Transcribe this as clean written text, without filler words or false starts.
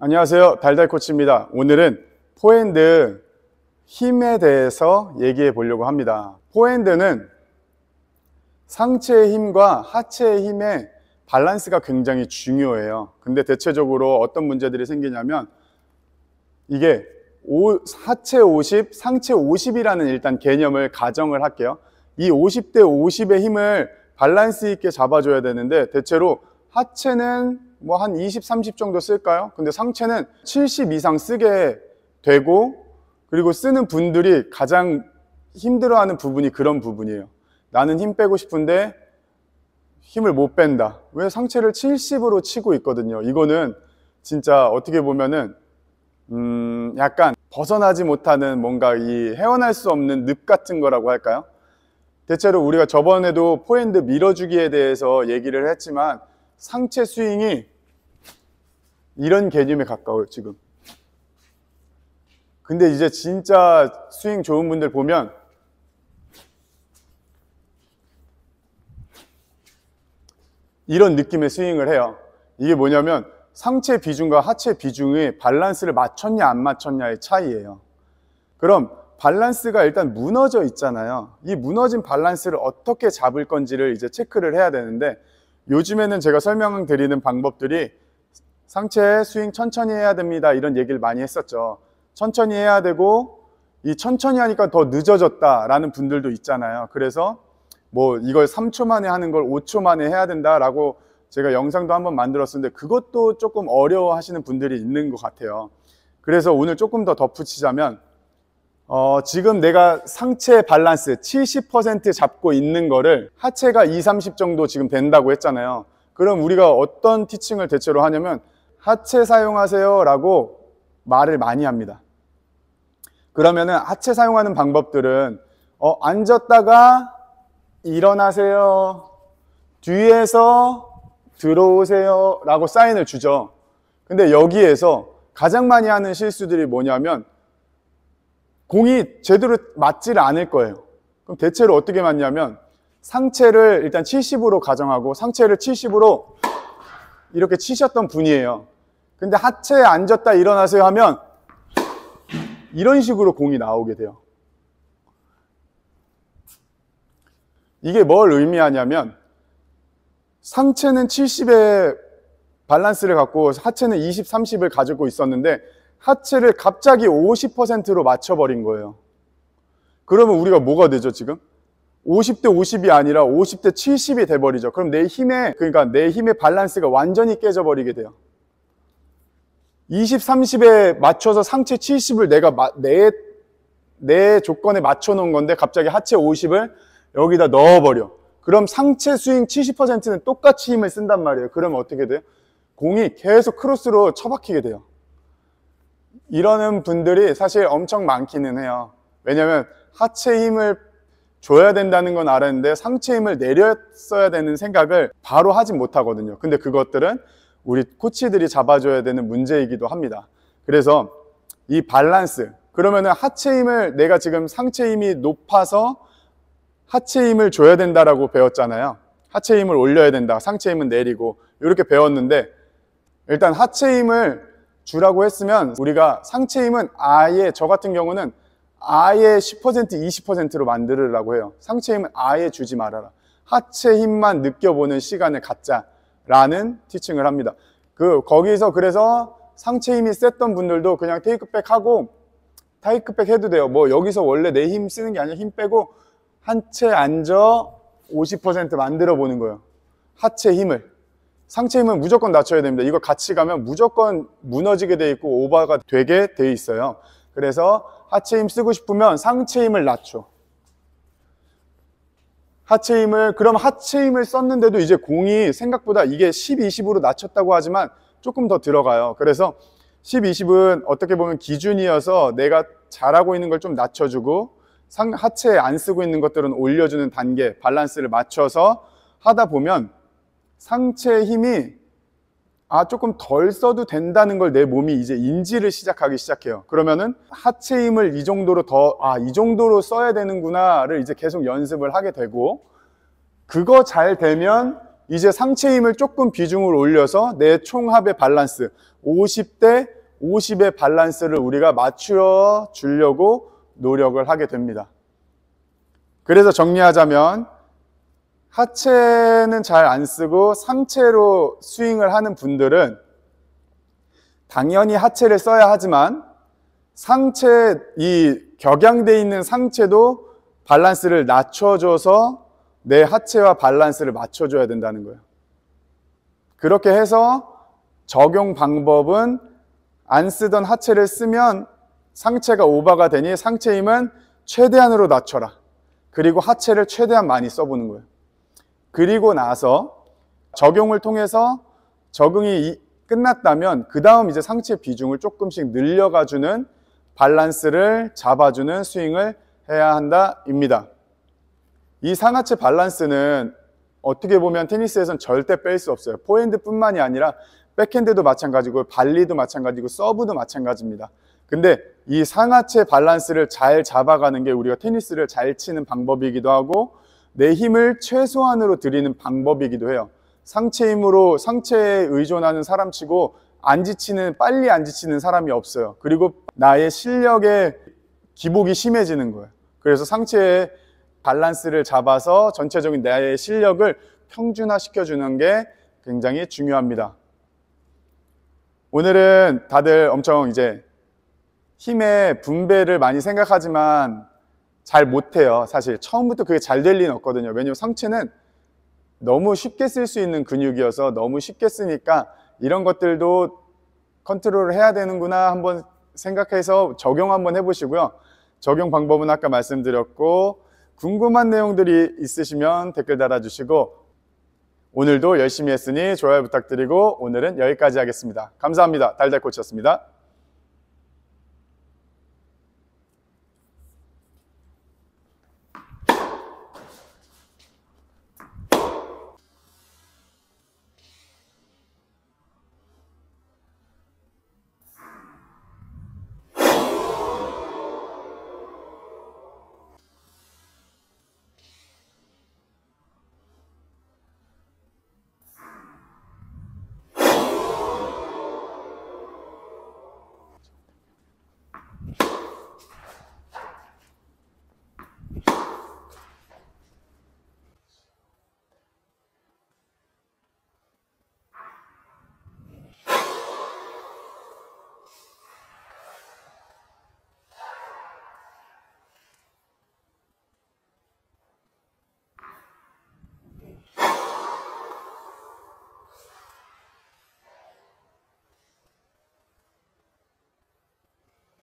안녕하세요, 달달코치입니다. 오늘은 포핸드 힘에 대해서 얘기해 보려고 합니다. 포핸드는 상체의 힘과 하체의 힘의 밸런스가 굉장히 중요해요. 근데 대체적으로 어떤 문제들이 생기냐면 이게 하체 50, 상체 50이라는 일단 개념을 가정을 할게요. 이 50대 50의 힘을 밸런스 있게 잡아줘야 되는데 대체로 하체는 뭐 한 20, 30 정도 쓸까요? 근데 상체는 70 이상 쓰게 되고, 그리고 쓰는 분들이 가장 힘들어하는 부분이 그런 부분이에요. 나는 힘 빼고 싶은데 힘을 못 뺀다. 왜? 상체를 70으로 치고 있거든요. 이거는 진짜 어떻게 보면은 약간 벗어나지 못하는 뭔가 이 헤어날 수 없는 늪 같은 거라고 할까요? 대체로 우리가 저번에도 포핸드 밀어주기에 대해서 얘기를 했지만 상체 스윙이 이런 개념에 가까워요, 지금. 근데 이제 진짜 스윙 좋은 분들 보면 이런 느낌의 스윙을 해요. 이게 뭐냐면 상체 비중과 하체 비중의 밸런스를 맞췄냐 안 맞췄냐의 차이예요. 그럼 밸런스가 일단 무너져 있잖아요. 이 무너진 밸런스를 어떻게 잡을 건지를 이제 체크를 해야 되는데, 요즘에는 제가 설명드리는 방법들이 상체 스윙 천천히 해야 됩니다, 이런 얘기를 많이 했었죠. 천천히 해야 되고, 이 천천히 하니까 더 늦어졌다라는 분들도 있잖아요. 그래서 뭐 이걸 3초 만에 하는 걸 5초 만에 해야 된다라고 제가 영상도 한번 만들었었는데 그것도 조금 어려워 하시는 분들이 있는 것 같아요. 그래서 오늘 조금 더 덧붙이자면 지금 내가 상체 밸런스 70% 잡고 있는 거를 하체가 20, 30 정도 지금 된다고 했잖아요. 그럼 우리가 어떤 티칭을 대체로 하냐면 하체 사용하세요 라고 말을 많이 합니다. 그러면은 하체 사용하는 방법들은 앉았다가 일어나세요, 뒤에서 들어오세요 라고 사인을 주죠. 근데 여기에서 가장 많이 하는 실수들이 뭐냐면 공이 제대로 맞지를 않을 거예요. 그럼 대체로 어떻게 맞냐면 상체를 일단 70으로 가정하고 상체를 70으로 이렇게 치셨던 분이에요. 근데 하체에 앉았다 일어나세요 하면 이런 식으로 공이 나오게 돼요. 이게 뭘 의미하냐면 상체는 70의 밸런스를 갖고 하체는 20, 30을 가지고 있었는데 하체를 갑자기 50%로 맞춰버린 거예요. 그러면 우리가 뭐가 되죠, 지금? 50대 50이 아니라 50대 70이 돼버리죠. 그럼 내 힘의 밸런스가 완전히 깨져버리게 돼요. 20, 30에 맞춰서 상체 70을 내가 내 조건에 맞춰 놓은 건데 갑자기 하체 50을 여기다 넣어버려. 그럼 상체 스윙 70%는 똑같이 힘을 쓴단 말이에요. 그러면 어떻게 돼요? 공이 계속 크로스로 처박히게 돼요. 이러는 분들이 사실 엄청 많기는 해요. 왜냐면 하체 힘을 줘야 된다는 건 알았는데 상체 힘을 내렸어야 되는 생각을 바로 하지 못하거든요. 근데 그것들은 우리 코치들이 잡아줘야 되는 문제이기도 합니다. 그래서 이 밸런스, 그러면은 하체 힘을 내가 지금 상체 힘이 높아서 하체 힘을 줘야 된다라고 배웠잖아요. 하체 힘을 올려야 된다, 상체 힘은 내리고 이렇게 배웠는데, 일단 하체 힘을 주라고 했으면 우리가 상체 힘은 아예, 저 같은 경우는 아예 10%, 20%로 만들으라고 해요. 상체 힘은 아예 주지 말아라. 하체 힘만 느껴보는 시간을 갖자라는 티칭을 합니다. 거기서 그래서 상체 힘이 셌던 분들도 그냥 테이크백 하고, 테이크백 해도 돼요. 뭐 여기서 원래 내 힘 쓰는 게 아니라 힘 빼고 하체 앉아 50% 만들어 보는 거예요. 하체 힘을. 상체 힘은 무조건 낮춰야 됩니다. 이거 같이 가면 무조건 무너지게 돼 있고 오버가 되게 돼 있어요. 그래서 하체 힘 쓰고 싶으면 상체 힘을 낮춰. 그럼 하체 힘을 썼는데도 이제 공이 생각보다 이게 10, 20으로 낮췄다고 하지만 조금 더 들어가요. 그래서 10, 20은 어떻게 보면 기준이어서 내가 잘하고 있는 걸 좀 낮춰주고 하체에 안 쓰고 있는 것들은 올려주는 단계, 밸런스를 맞춰서 하다 보면 상체 힘이 조금 덜 써도 된다는 걸 내 몸이 이제 인지를 시작하기 시작해요. 그러면은 하체 힘을 이 정도로 이 정도로 써야 되는구나를 이제 계속 연습을 하게 되고, 그거 잘 되면 이제 상체 힘을 조금 비중을 올려서 내 총합의 밸런스, 50대 50의 밸런스를 우리가 맞추어 주려고 노력을 하게 됩니다. 그래서 정리하자면 하체는 잘 안 쓰고 상체로 스윙을 하는 분들은 당연히 하체를 써야 하지만 상체, 이 격양되어 있는 상체도 밸런스를 낮춰줘서 내 하체와 밸런스를 맞춰줘야 된다는 거예요. 그렇게 해서 적용 방법은 안 쓰던 하체를 쓰면 상체가 오버가 되니 상체 힘은 최대한으로 낮춰라. 그리고 하체를 최대한 많이 써보는 거예요. 그리고 나서 적용을 통해서 적응이 끝났다면 그 다음 이제 상체 비중을 조금씩 늘려가주는 밸런스를 잡아주는 스윙을 해야 한다입니다. 이 상하체 밸런스는 어떻게 보면 테니스에서는 절대 뺄 수 없어요. 포핸드뿐만이 아니라 백핸드도 마찬가지고 발리도 마찬가지고 서브도 마찬가지입니다. 근데 이 상하체 밸런스를 잘 잡아가는 게 우리가 테니스를 잘 치는 방법이기도 하고 내 힘을 최소한으로 들이는 방법이기도 해요. 상체 힘으로 상체에 의존하는 사람치고 빨리 안 지치는 사람이 없어요. 그리고 나의 실력의 기복이 심해지는 거예요. 그래서 상체의 밸런스를 잡아서 전체적인 나의 실력을 평준화 시켜주는 게 굉장히 중요합니다. 오늘은 다들 엄청 이제 힘의 분배를 많이 생각하지만 잘 못해요. 사실 처음부터 그게 잘 될 리는 없거든요. 왜냐면 상체는 너무 쉽게 쓸 수 있는 근육이어서 너무 쉽게 쓰니까 이런 것들도 컨트롤을 해야 되는구나 한번 생각해서 적용 한번 해보시고요. 적용 방법은 아까 말씀드렸고 궁금한 내용들이 있으시면 댓글 달아주시고 오늘도 열심히 했으니 좋아요 부탁드리고 오늘은 여기까지 하겠습니다. 감사합니다. 달달코치였습니다.